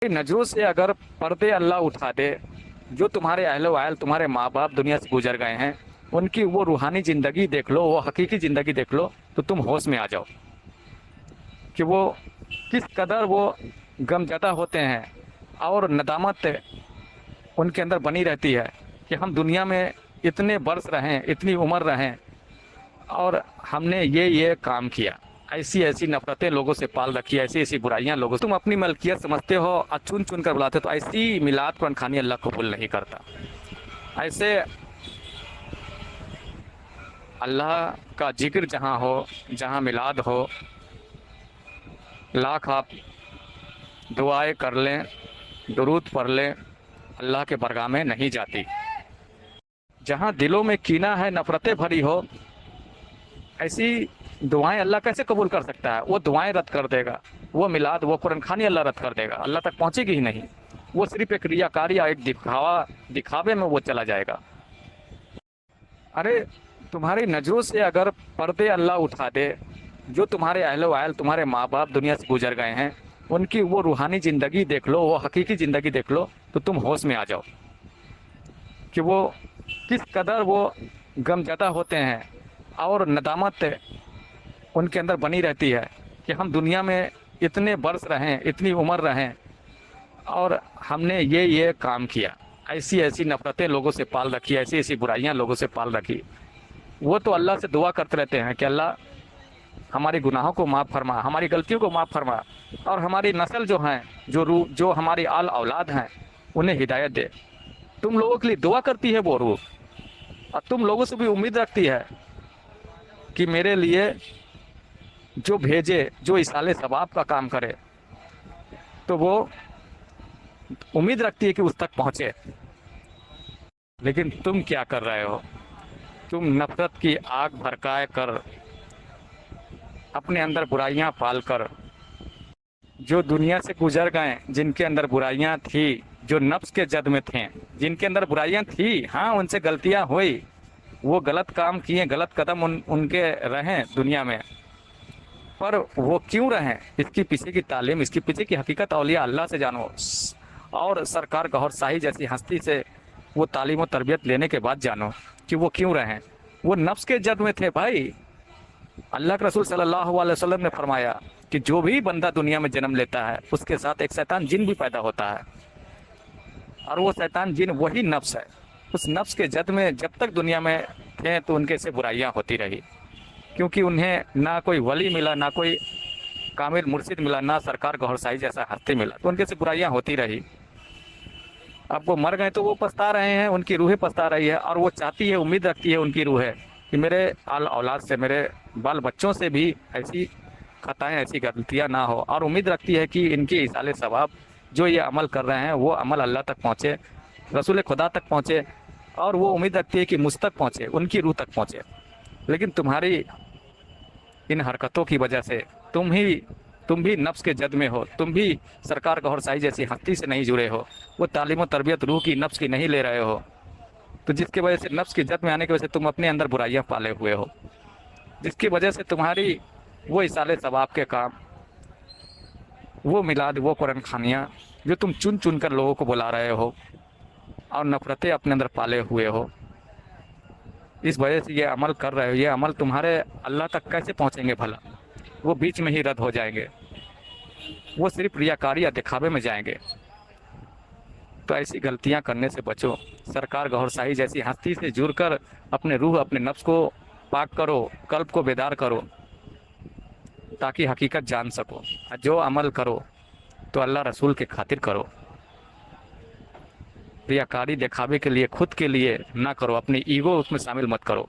नजरों से अगर पर्दे अल्लाह उठा दे, जो तुम्हारे अहलो वायल तुम्हारे माँ बाप दुनिया से गुजर गए हैं, उनकी वो रूहानी ज़िंदगी देख लो, वो हकीकी ज़िंदगी देख लो, तो तुम होश में आ जाओ कि वो किस कदर वो गमज़दा होते हैं। और नदामत उनके अंदर बनी रहती है कि हम दुनिया में इतने बरस रहें, इतनी उम्र रहें, और हमने ये काम किया, ऐसी ऐसी नफरतें लोगों से पाल रखी, ऐसी ऐसी बुराइयां लोगों से तुम अपनी मलकियत समझते हो और चुन चुन कर बुलाते हो, तो ऐसी मिलाद कुरान खानी अल्लाह कबूल नहीं करता। ऐसे अल्लाह का जिक्र जहाँ हो, जहाँ मिलाद हो, लाख आप दुआएं कर लें, दुरूद पढ़ लें, अल्लाह के बरगाह में नहीं जाती। जहाँ दिलों में कीना है, नफरतें भरी हो, ऐसी दुआएं अल्लाह कैसे कबूल कर सकता है? वो दुआएं रद्द कर देगा, वो मिलाद, वो कुरान खानी अल्लाह रद्द कर देगा, अल्लाह तक पहुंचेगी ही नहीं। वो सिर्फ एक रियाकारी या एक दिखावे में वो चला जाएगा। अरे तुम्हारी नजरों से अगर पर्दे अल्लाह उठा दे, जो तुम्हारे अहलो वायल तुम्हारे माँ बाप दुनिया से गुजर गए हैं, उनकी वो रूहानी ज़िंदगी देख लो, वो हकीकी ज़िंदगी देख लो, तो तुम होश में आ जाओ कि वो किस कदर वो गमज़दा होते हैं। और नदामत उनके अंदर बनी रहती है कि हम दुनिया में इतने बरस रहें, इतनी उम्र रहें, और हमने ये काम किया, ऐसी ऐसी नफरतें लोगों से पाल रखी, ऐसी ऐसी बुराइयां लोगों से पाल रखी। वो तो अल्लाह से दुआ करते रहते हैं कि अल्लाह हमारे गुनाहों को माफ़ फरमा, हमारी गलतियों को माफ़ फरमा, और हमारी नस्ल जो हैं, जो हमारी आल औलाद हैं, उन्हें हिदायत दे। तुम लोगों के लिए दुआ करती है वो रूह, और तुम लोगों से भी उम्मीद रखती है कि मेरे लिए जो भेजे, जो इसाले सवाब का काम करे, तो वो उम्मीद रखती है कि उस तक पहुंचे। लेकिन तुम क्या कर रहे हो? तुम नफरत की आग भड़काए कर, अपने अंदर बुराइयां पाल कर, जो दुनिया से गुजर गए, जिनके अंदर बुराइयां थी, जो नफ्स के जद में थे, जिनके अंदर बुराइयां थी, हाँ उनसे गलतियां हुई, वो गलत काम किए, गलत कदम उनके रहें दुनिया में, पर वो क्यों रहें, इसकी पीछे की तालीम, इसकी पीछे की हकीकत औलिया अल्लाह से जानो, और सरकार गौहर शाही जैसी हस्ती से वो तालीम और तरबियत लेने के बाद जानो कि वो क्यों रहें। वो नफ्स के जद में थे भाई। अल्लाह के रसूल सल्लल्लाहु अलैहि वसल्लम ने फरमाया कि जो भी बंदा दुनिया में जन्म लेता है, उसके साथ एक शैतान जिन भी पैदा होता है, और वो शैतान जिन वही नफ्स है। उस नफ्स के जद में जब तक दुनिया में थे, तो उनके से बुराइयां होती रही, क्योंकि उन्हें ना कोई वली मिला, ना कोई कामिल मुर्शिद मिला, ना सरकार गौहर शाही जैसा हस्ती मिला, तो उनके से बुराइयां होती रही। अब वो मर गए तो वो पछता रहे हैं, उनकी रूहें पछता रही है, और वो चाहती है, उम्मीद रखती है उनकी रूहें कि मेरे आल औलाद से, मेरे बाल बच्चों से भी ऐसी खताएं, ऐसी गलतियां ना हो, और उम्मीद रखती है कि इनके इसाले सवाब जो ये अमल कर रहे हैं, वो अमल अल्लाह तक पहुँचे, रसूल खुदा तक पहुँचे, और वो उम्मीद रखती है कि मुझ तक पहुँचे, उनकी रूह तक पहुँचे। लेकिन तुम्हारी इन हरकतों की वजह से तुम भी नफ्स के जद में हो, तुम भी सरकार गौहर शाही जैसी हस्ती से नहीं जुड़े हो, वो तालीम और तरबियत रूह की, नफ्स की नहीं ले रहे हो, तो जिसकी वजह से नफ्स की जद में आने की वजह से तुम अपने अंदर बुराइयां पाले हुए हो, जिसकी वजह से तुम्हारी वो इसाले सवाब के काम, वो मिलाद, वो कुरान खानियाँ जो तुम चुन चुन कर लोगों को बुला रहे हो, और नफरतें अपने अंदर पाले हुए हो, इस वजह से ये अमल कर रहे हो, ये अमल तुम्हारे अल्लाह तक कैसे पहुँचेंगे भला? वो बीच में ही रद्द हो जाएंगे, वो सिर्फ रियाकारी या दिखावे में जाएंगे। तो ऐसी गलतियां करने से बचो, सरकार गौहर शाही जैसी हस्ती से जुड़कर अपने रूह, अपने नफ्स को पाक करो, कल्ब को बेदार करो, ताकि हकीकत जान सको। जो अमल करो तो अल्लाह रसूल के खातिर करो, रियाकारी दिखावे के लिए, खुद के लिए ना करो, अपनी ईगो उसमें शामिल मत करो।